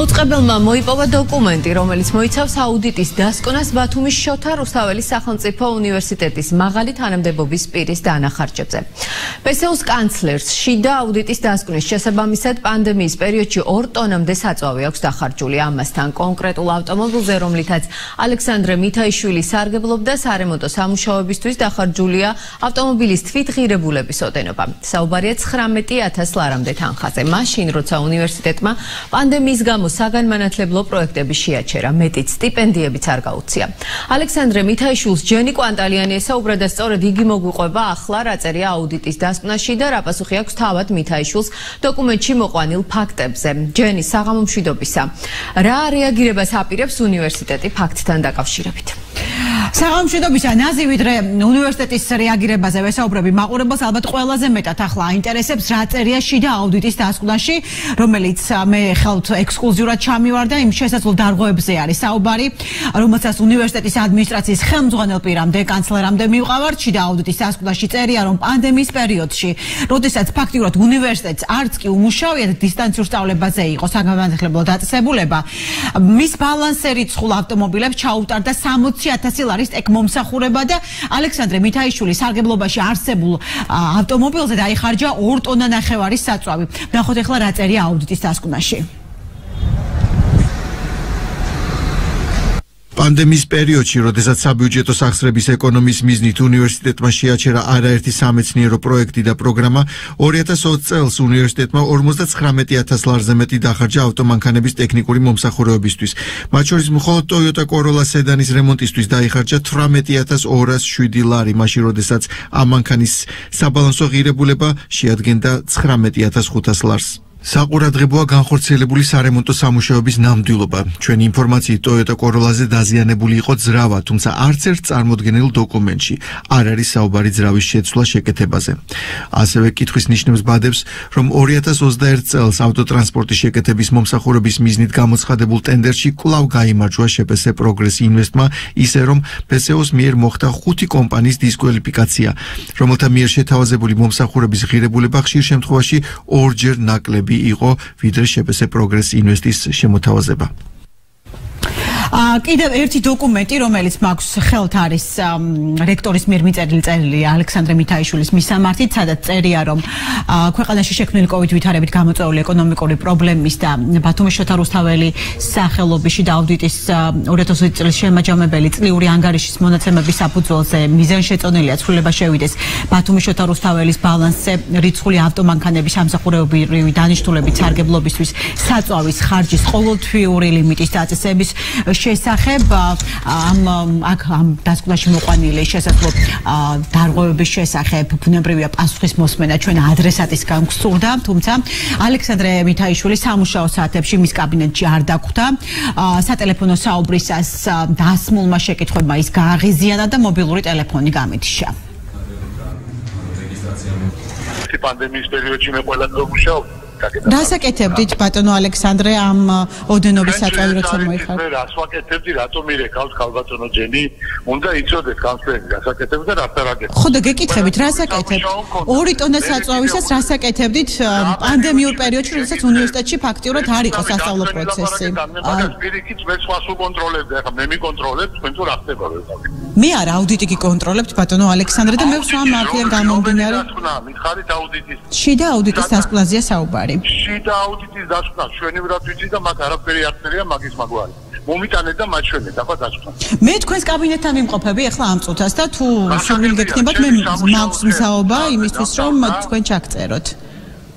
Მაუწყებელმა მოიპოვა დოკუმენტი, რომელიც მოიცავს აუდიტის დასკვნას ბათუმის შოთა რუსთაველის სახელმწიფო უნივერსიტეტის მაღალი თანამდებობის პირის დანახარჯებზე. PSU-ს კანცლერს შიდა აუდიტის დასკვნის შესაბამისად პანდემიის პერიოდში 2 ტონამდე საწვავი აქვს დახარჯული. Ამასთან კონკრეტულ ავტომობილზე, რომლითაც ალექსანდრე მითაიშვილი სარგებლობდა სარემონტო სამუშაოებისთვის დახარჯულია ავტომობილის თვითღირებულების ოდენობა. საუბარია 19,000 ლარამდე თანხაზე. მაშინ, როცა უნივერსიტეტმა პანდემიის გამო საგანმანათლებლო პროექტები შეაჩერა, მეტიც სტიპენდიებიც არ გაუწია. ალექსანდრე მითაიშვილს ჯენი კვანტალიანი ესაუბრა და სწორედ იგი მოგვიყვება ახლა რა წერია აუდიტის დასკვნაში და რა პასუხი აქვს თავად მითაიშვილს დოკუმენტში მოყვანილ ფაქტებზე. ჯენი, საღამო მშვიდობისა. რა რეაგირებას აპირებს უნივერსიტეტი ფაქტთან დაკავშირებით? საღამო მშვიდობისა. ნაზი, ვიდრე უნივერსიტეტის რეაგირებაზე ვესაუბრები, მაყურებელს ალბათ ყველაზე მეტად ახლა აინტერესებს რა წერია შიდა აუდიტის დასკვნაში, რომელიც მე ხალთ ექსკლუზიურად ჩამივარ და იმ შესაძლო დარღვევებზე არის საუბარი, რომელსაც უნივერსიტეტის ადმინისტრაციის ხელმძღვანელ პირამდე, კანცლერამდე მივყავართ. შიდა აუდიტის დასკვნაში წერია, რომ პანდემიის პერიოდში, როდესაც ფაქტიურად უნივერსიტეტს არც კი უმუშავია და დისტანციურ სწავლებაზე იყო საგანმანათლებლო დაწესებულება, მის ბალანსზე რიცხულ ავტომობილებს ჩაუტარდა 60,000 ლარის ტექმომსახურება და ალექსანდრე მითაიშვილის სარგებლობაში არსებულ ავტომობილზე დაიხარჯა 2 ტონა ნახევარის საწვავი. ნახოთ ახლა რა წერია აუდიტის დასკვნაში. პანდემიის პერიოდში, როდესაც საბიუჯეტო სახსრების ეკონომიის მიზნით უნივერსიტეტმა შეაჩერა არაერთი სამეცნიერო პროექტი და პროგრამა, 2020 წელს უნივერსიტეტმა 59,000 ლარზე მეტი დახარჯა ავტომანქანების ტექნიკური მომსახურებისთვის. მათ შორის მხოლოდ Toyota Corolla სედანის რემონტისთვის დაიხარჯა 18,207 ლარი, მაშინ როდესაც ამ მანქანის საბალანსო ღირებულება შეადგენდა 19,500 ლარს. საყურადღებოა განხორციელებული სარემონტო სამუშაოების ნამდვილობა. ჩვენი ინფორმაციით Toyota Corolla-ზე დაზიანებული იყო ძრავა, თუმცა არც ერთ წარმოდგენილ დოკუმენტში არ არის საუბარი ძრავის შეცვლა შეკეთებაზე. ასევე კითხვის ნიშნებს ბადებს, რომ 2021 წელს ავტოტრანსპორტის შეკეთების მომსახურების მიზნით გამოცხადებულ ტენდერში კვლავ გაიმარჯვა შეპესე პროგრეს ინვესტმა, ისე რომ PSU-ს მიერ მოხდა 5 კომპანიის დისკვალიფიკაცია, რომელთა მიერ შეთავაზებული მომსახურების ღირებულება ხშირ შემთხვევაში 2-ჯერ ნაკლები იყო ვიდრე შეპესე პროგრეს ინვესტის შემოთავაზება. კიდევ ერთი დოკუმენტი, რომელიც მაქვს ხელთ არის რექტორის მიერ მიწერილი წერილი ალექსანდრე მითაიშვილის მისამართით, სადაც წერია, რომ ქვეყანაში შექმნილი COVID ვითარებით გამოწვეული ეკონომიკური პრობლემის და ბათუმის შოთა რუსთაველი სახელობის და აუდიტის 2020 წლის შემაჯამებელი წლიური ანგარიშის მონაცემების საფუძველზე მიზანშეწონილია ცვლილება შევიდეს ბათუმის შოთა რუსთაველის ბალანსზე რიცხული ავტომანქანების სამსახურებრივი დანიშნულებით სარგებლობისთვის საწვავის ხარჯის ყოველთვიური ლიმიტის დაწესების შესახებ ამ დასკვნაში მოყვანილი შესაძლო დარღვევების შესახებ ბუნებრივია პასუხის მოსმენა ჩვენ ადრესატისგან გსურდა, თუმცა ალექსანდრე მითაიშვილი სამუშაო საათებში მის კაბინეტში არ დაგვხვდა. სატელეფონო საუბრისას დასმულმა შეკითხვებმა ის გააღიზიანა და მობილური ტელეფონი გამითიშა. პანდემიის პერიოდში მე ყველას ვმუშაობ. რასაკეთებდით ბატონო ალექსანდრე ამ ოდენობის საწვავი როცა მოიხართ? მე რას ვაკეთებდი, რატომ მირეკავს ქალბატონო ჯენი? უნდა იცოდეთ კანცლერი რასაკეთებს და რას არ აკეთებს. ხო და გეკითხებით, რასაკეთებთ? 2 ტონა საწვავისას რასაკეთებდით პანდემიურ პერიოდში, როდესაც უნივერსიტეტში ფაქტიურად არ იყო სასწავლო პროცესი? მაგას პირიქით მე სხვას უკონტროლებდი, ახლა მე მიკონტროლებ, თქვენ თუ რა ხდება ვეღარ. მე არ აუდიტი გიკონტროლებთ ბატონო ალექსანდრე და მე ვსვამ აქედან გამომდინარე. მითხარით აუდიტის. შიდა აუდიტის დასკვნაზეა საუბარი. შიდა აუდიტის დასკვნა ჩვენივრად ვიცი და მაგ არაფერი არ წერია მაგის მაგვარი. მომიტანეთ და მაჩვენეთ ახლა დასკვნა. მე თქვენს კაბინეტთან ვიმყოფები ახლა ამ წუთას და თუ სურვილი გექნებათ მე მაქვს მსაობა იმისთვის რომ თქვენ ჩაგწეროთ.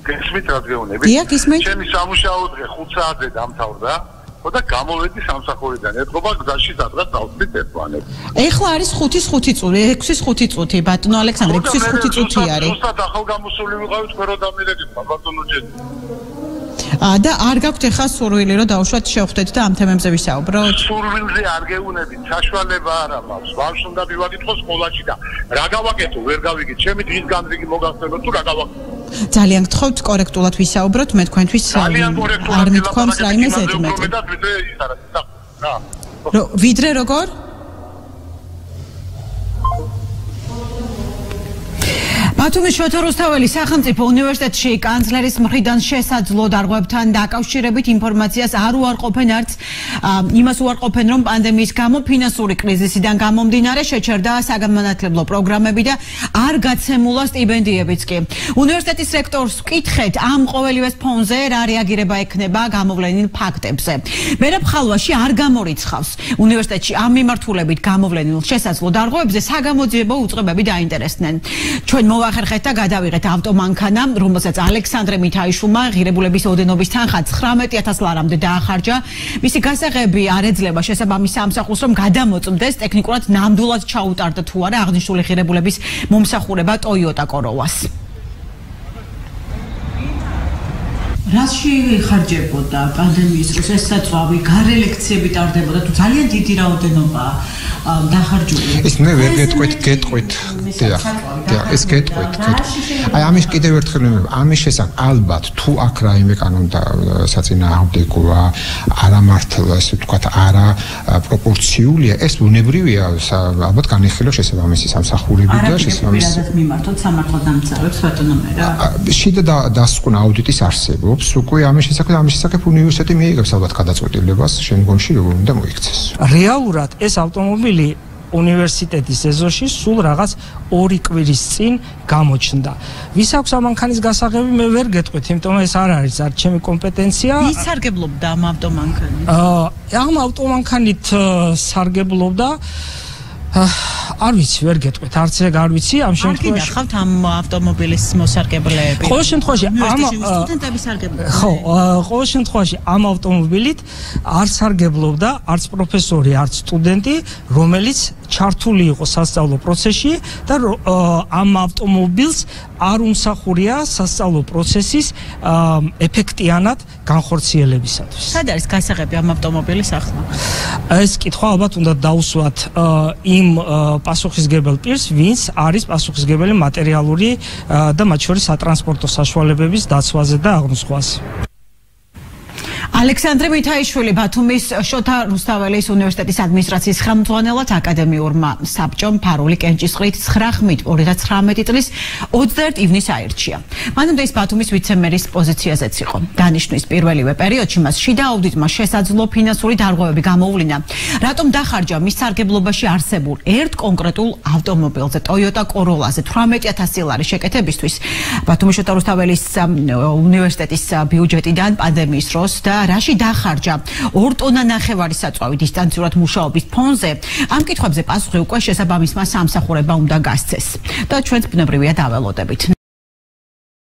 გესმით რა გეუბნები? დიახ, გისმენთ. ჩემი სამუშაო დღე 5 საათზე დამთავრდა. და გამოვედი სამსახურიდან. ეთქობა გზაში სადღაც დავწვით ერთმანეთ. ეხლა არის 5-ის 5 წუთი, 6-ის 5 წუთი, ბატონო ალექსანდრე, 6-ის 5 წუთი არის. ზუსტად ახალ გამოსული ვიყავით თქვენ რო დამირეკეთ, ბატონო ჯენი. და არ გაქვთ ეხლა სურვილი რომ დავუშვათ შევხვდეთ და ამ თემებზე ვისაუბროთ? სურვილზე არ გეუნებით, საშუალება არა მაქვს. ბავშვს უნდა მივაკითხო სკოლაში და რა გავაკეთო, ვერ გავიგეთ. ჩემი დღის განრიგი მოგახსენოთ თუ რა გავაკეთო. ძალიან გთხოვთ კორექტულად ვისაუბროთ, მე თქვენთვის არ მithქვამს რაიმე ზედმეტი. ვიდრე როგორ? ბათუმის შოთა რუსთაველის სახელმწიფო უნივერსიტეტში კანცლერის მხრიდან შესაძლო დარღვევებთან დაკავშირებით ინფორმაციას არ უარყოფენ არც იმას უარყოფენ რომ პანდემიის გამო ფინანსური კრიზისიდან გამომდინარე შეჩერდა საგანმანათლებლო პროგრამები და არ გაცემულა სტიპენდიებიც კი. უნივერსიტეტის რექტორს ვკითხეთ ამ ყოველივეს ფონზე რა რეაგირება ექნება გამოვლენილ ფაქტებზე. მერაბ ხალვაში არ გამორიცხავს უნივერსიტეტში ამ მიმართულებით გამოვლენილ შესაძლო დარღვევებზე საგამოძიებო უწყებები დაინტერესდნენ. ჩვენ მოვახერხეთ და გადავიღეთ ავტომანქანა, რომელსაც ალექსანდრე მითაიშვილმა ღირებულების ოდენობის თანხა 19,000 ლარამდე დაახარჯა. მისი გასაღები არ ეძლევა შესაბამის სამსახურს, რომ გადამოწმდეს ტექნიკურად ნამდვილად ჩაუტარდა თუ არა აღნიშნული ღირებულების მომსახურება Toyota Corolla-ს. რაში ხარჯებოდა პანდემიის დროს ეს საწვავი, გარე ლექციები ტარდებოდა თუ ძალიან დიდი რაოდენობა დახარჯული. ეს მე ვერ გეტყვით. დიახ, ეს გეტყვით. აი ამის კიდევ ერთხელ ამის შესახებ ალბათ თუ აქ რაიმე საწინააღმდეგოა, არამართლა, ესე ვთქვათ, არა პროპორციულია, ეს უნებრივია, ალბათ განიხილო შესაბამისი სამსახურები და შესაბამისი. არაფერად მიმართოთ სამართალდამცავებს ბატონომერა. შიდა დასკვნა აუდიტის არსებობს, უკვე ამის შესახებ უნივერსიტეტი მიიღებს ალბათ გადაწყვეტილებას შემდგომში როგორ უნდა მოიქცეს. რეალურად ეს ავტომობილი უნივერსიტეტის ეზოში სულ რაღაც 2 კვირის წინ გამოჩნდა. ვის აქვს ამანქანის გასაღები მე ვერ გეტყვით, იმიტომ ეს არ არის არ ჩემი კომპეტენცია. ვის სარგებლობდა ამ ავტომანქანით? ამ ავტომანქანით სარგებლობდა არ ვიცი, ვერ გეტყვით, არც ეგ არ ვიცი, ამ შემთხვევაში. არ გინახავთ ამ ავტომობილის მოსარგებლეები? ყოველ შემთხვევაში სტუდენტების სარგებლობა. ხო, ყოველ შემთხვევაში ამ ავტომობილით არ სარგებლობდა არც პროფესორი, არც სტუდენტი, რომელიც ჩართული იყო სასწავლო პროცესში და ამ ავტომობილს არ უმსახურია სასწავლო პროცესის ეფექტიანად განხორციელებისათვის. სად არის გასაღები ამ ავტომობილის ახლა? ეს კითხვა ალბათ უნდა დაუსვათ იმ პასუხისგებელ პირს, ვინც არის პასუხისგებელი მატერიალური და მათ შორის სატრანსპორტო საშუალებების დაცვაზე და აღნუსხვაზე. ალექსანდრე მითაიშვილი ბათუმის შოთა რუსთაველის უნივერსიტეტის ადმინისტრაციის ხელმძღვანელად აკადემიურმა საბჭომ ფარული კენჭისყრით 9/2019 წლის 21 ივნისს აირჩია. მანამდე ის ბათუმის ვიცემერის პოზიციაზეც იყო. დანიშვნის პირველივე პერიოდში მას შიდა აუდიტმა შესაძლო ფინანსური დარღვევები გამოუვლინა, რატომ დახარჯა მის სარგებლობაში არსებულ ერთ კონკრეტულ ავტომობილზე Toyota Corolla-ზე 18,000 ლარის შეკეთებისთვის. ბათუმის შოთა რუსთაველის უნივერსიტეტის ბიუჯეტიდან პანდემიის დროს და რაში დახარჯა 2 ტონა ნახევარი საწვავი დისტანციურად მუშაობის ფონზე. ამ კითხვებზე პასუხი უკვე შესაბამისმა სამსახურებამ უნდა გასცეს და ჩვენც ბუნებრივია დაველოდებით.